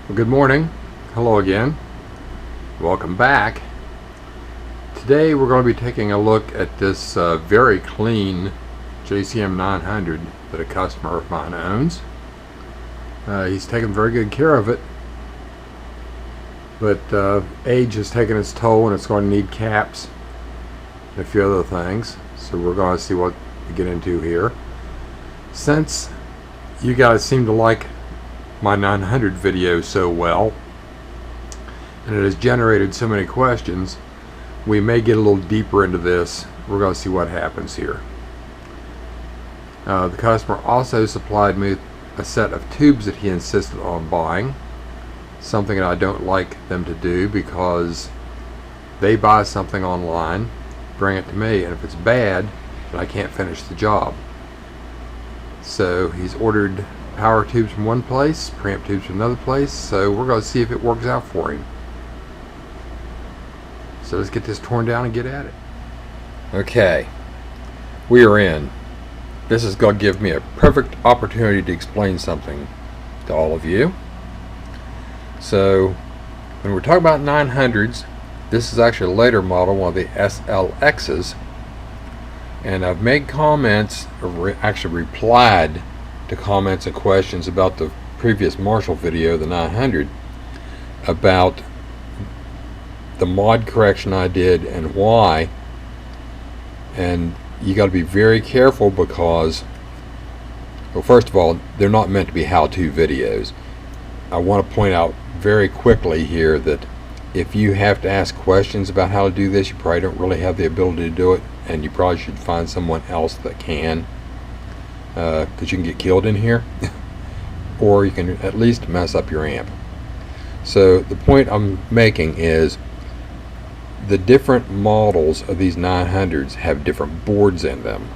Well, good morning. Hello again. Welcome back. Today we're going to be taking a look at this very clean JCM 900 that a customer of mine owns. He's taken very good care of it, but age has taken its toll and it's going to need caps and a few other things. So we're going to see what we get into here. Since you guys seem to like my 900 video so well, and it has generated so many questions, we may get a little deeper into this. We're going to see what happens here. The customer also supplied me a set of tubes that he insisted on buying, something that I don't like them to do, because they buy something online, bring it to me, and if it's bad, then I can't finish the job. So he's ordered power tubes from one place, preamp tubes from another place, so we're going to see if it works out for him. So let's get this torn down and get at it. Okay, we are in. This is going to give me a perfect opportunity to explain something to all of you. So when we're talking about 900s, this is actually a later model, one of the SLXs, and I've made comments, or actually replied to comments and questions about the previous Marshall video, the 900, about the mod correction I did and why. And you got to be very careful because, well, first of all, they're not meant to be how-to videos. I want to point out very quickly here that if you have to ask questions about how to do this, you probably don't really have the ability to do it, and you probably should find someone else that can, because you can get killed in here or you can at least mess up your amp. So the point I'm making is the different models of these 900s have different boards in them.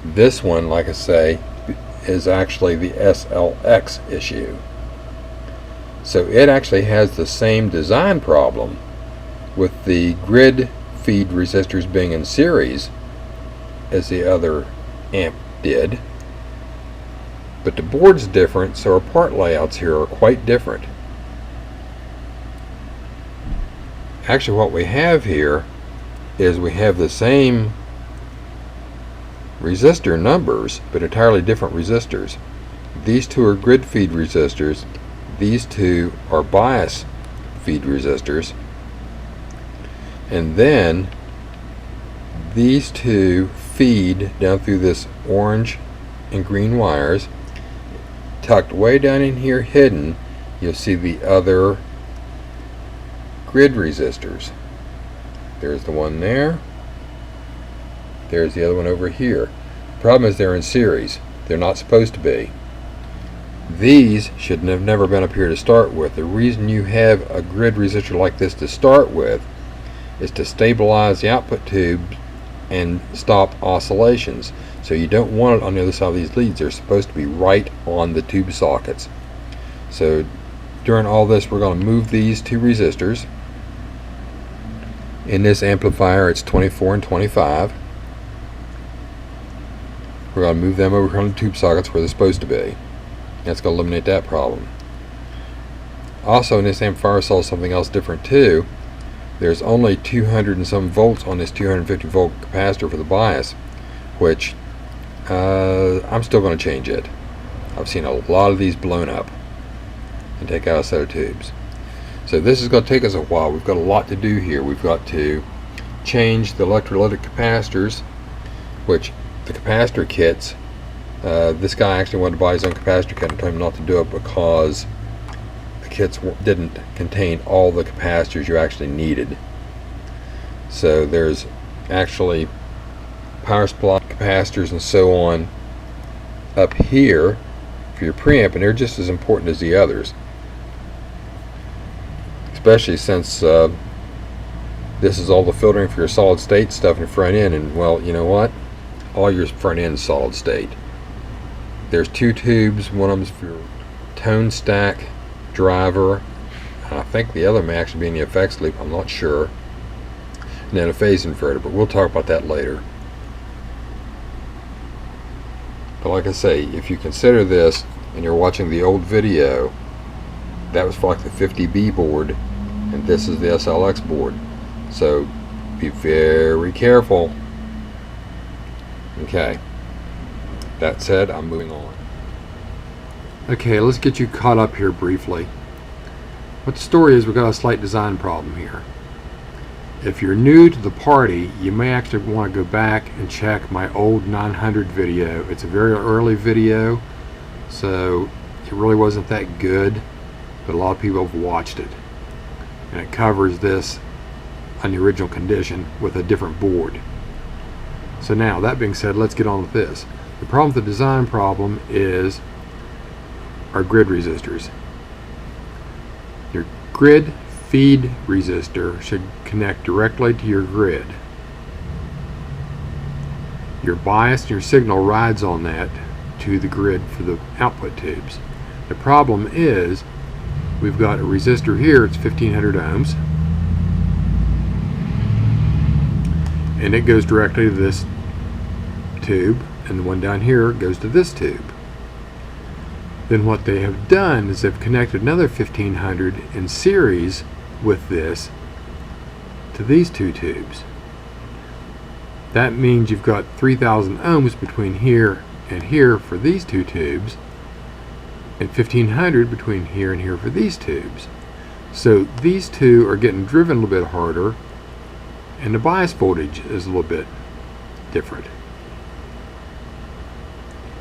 This one, like I say, is actually the SLX issue. So it actually has the same design problem, with the grid feed resistors being in series as the other amp did, but the board's different, so our part layouts here are quite different. Actually, what we have here is we have the same resistor numbers, but entirely different resistors. These two are grid feed resistors, these two are bias feed resistors, and then these two feed down through this orange and green wires. Tucked way down in here, hidden, you'll see the other grid resistors. There's the one there, there's the other one over here. The problem is they're in series. They're not supposed to be. These should have never been up here to start with. The reason you have a grid resistor like this to start with is to stabilize the output tube and stop oscillations. So you don't want it on the other side of these leads. They're supposed to be right on the tube sockets. So during all this, we're going to move these two resistors. In this amplifier, it's 24 and 25. We're going to move them over on the tube sockets where they're supposed to be. That's going to eliminate that problem. Also, in this amplifier, I saw something else different too. There's only 200 and some volts on this 250 volt capacitor for the bias, which I'm still going to change it. I've seen a lot of these blown up and take out a set of tubes. So this is going to take us a while. We've got a lot to do here. We've got to change the electrolytic capacitors, which the capacitor kits, this guy actually wanted to buy his own capacitor kit and told him not to do it because the kits didn't contain all the capacitors you actually needed. So there's actually power supply capacitors and so on up here for your preamp, and they're just as important as the others, especially since this is all the filtering for your solid state stuff in the front end. And well, you know what, all your front end is solid state. There's two tubes, one of them's for your tone stack driver, I think the other may actually be in the effects loop, I'm not sure, and then a phase inverter, but we'll talk about that later. But like I say, if you consider this and you're watching the old video, That was for like the 50B board, and this is the SLX board. So be very careful. Okay, that said, I'm moving on. Okay, let's get you caught up here briefly. What the story is, we've got a slight design problem here. If you're new to the party, you may actually want to go back and check my old 900 video. It's a very early video, so it really wasn't that good, but a lot of people have watched it. And it covers this on the original condition with a different board. So now, that being said, let's get on with this. The problem with the design problem is our grid resistors. Your grid feed resistor should connect directly to your grid. Your bias and your signal rides on that to the grid for the output tubes. The problem is we've got a resistor here, it's 1500 ohms, and it goes directly to this tube, and the one down here goes to this tube. Then what they have done is they've connected another 1500 in series with this to these two tubes. That means you've got 3000 ohms between here and here for these two tubes, and 1500 between here and here for these tubes. So these two are getting driven a little bit harder, and the bias voltage is a little bit different.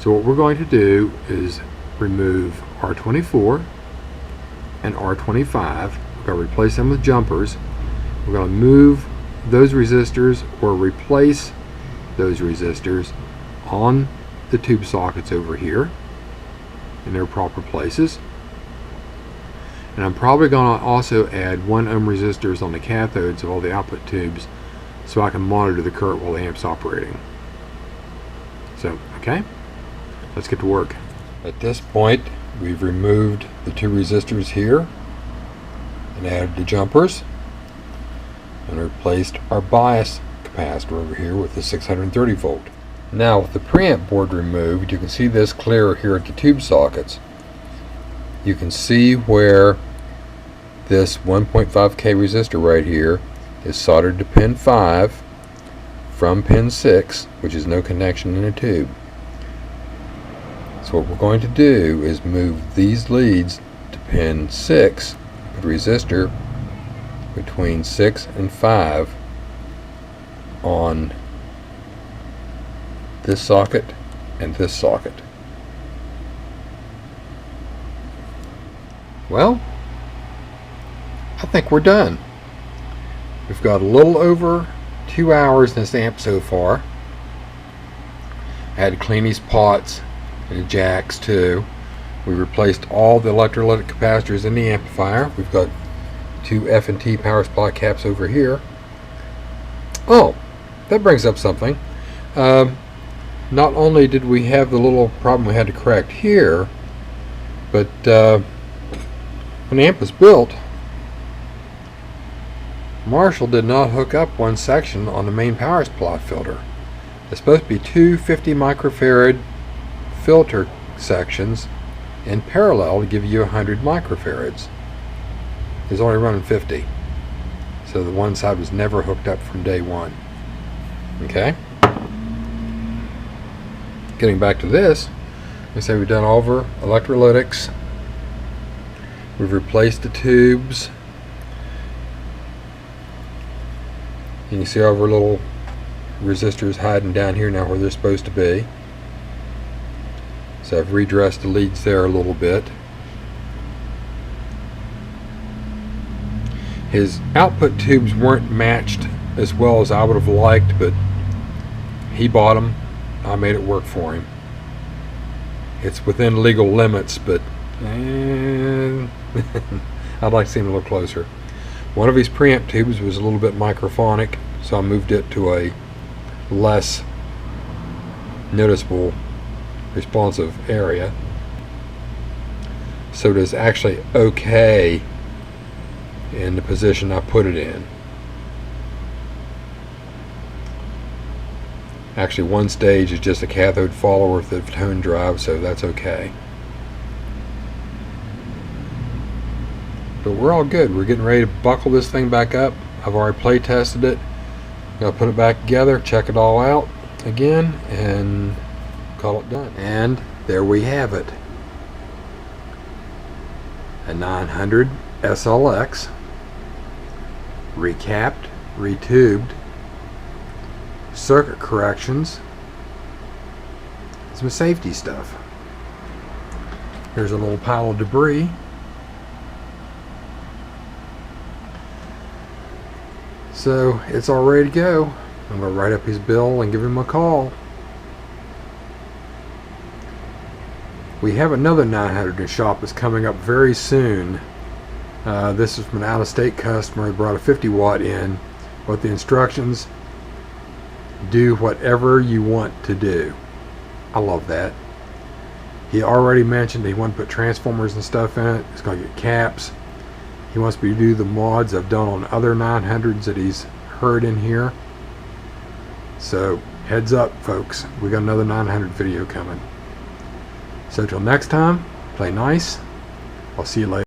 So what we're going to do is remove R24 and R25. We're going to replace them with jumpers. We're going to move those resistors or replace those resistors on the tube sockets over here in their proper places. And I'm probably going to also add 1 ohm resistors on the cathodes of all the output tubes so I can monitor the current while the amp's operating. So, okay, let's get to work. At this point, we've removed the 2 resistors here and added the jumpers and replaced our bias capacitor over here with the 630 volt. Now with the preamp board removed, you can see this clear here at the tube sockets. You can see where this 1.5K resistor right here is soldered to pin 5 from pin 6, which is no connection in a tube. So what we're going to do is move these leads to pin 6 with resistor between 6 and 5 on this socket and this socket. Well, I think we're done. We've got a little over 2 hours in this amp so far. I had to clean these pots and the jacks too. We replaced all the electrolytic capacitors in the amplifier. We've got 2 F&T power supply caps over here. Oh, that brings up something. Not only did we have the little problem we had to correct here, but when the amp was built, Marshall did not hook up one section on the main power supply filter. It's supposed to be 2 50 microfarad filter sections in parallel to give you 100 microfarads. It's only running 50. So the one side was never hooked up from day one. Okay? Getting back to this, we say we've done all of our electrolytics. We've replaced the tubes. You can see all of our little resistors hiding down here now where they're supposed to be. So I've redressed the leads there a little bit. His output tubes weren't matched as well as I would have liked, but he bought them. I made it work for him. It's within legal limits, but I'd like to see him a little closer. One of his preamp tubes was a little bit microphonic, so I moved it to a less noticeable responsive area. So it is actually okay in the position I put it in. Actually, one stage is just a cathode follower with the tone drive, so that's okay. But we're all good. We're getting ready to buckle this thing back up. I've already play tested it. Gonna put it back together, check it all out again, and call it done. And there we have it. A 900 SLX, recapped, retubed, circuit corrections, some safety stuff. Here's a little pile of debris. So it's all ready to go. I'm going to write up his bill and give him a call. We have another 900 in shop that's coming up very soon. This is from an out-of-state customer who brought a 50 watt in. But the instructions, do whatever you want to do. I love that. He already mentioned he wanted to put transformers and stuff in it. He's going to get caps. He wants me to do the mods I've done on other 900s that he's heard in here. So heads up, folks. We got another 900 video coming. So till next time, play nice. I'll see you later.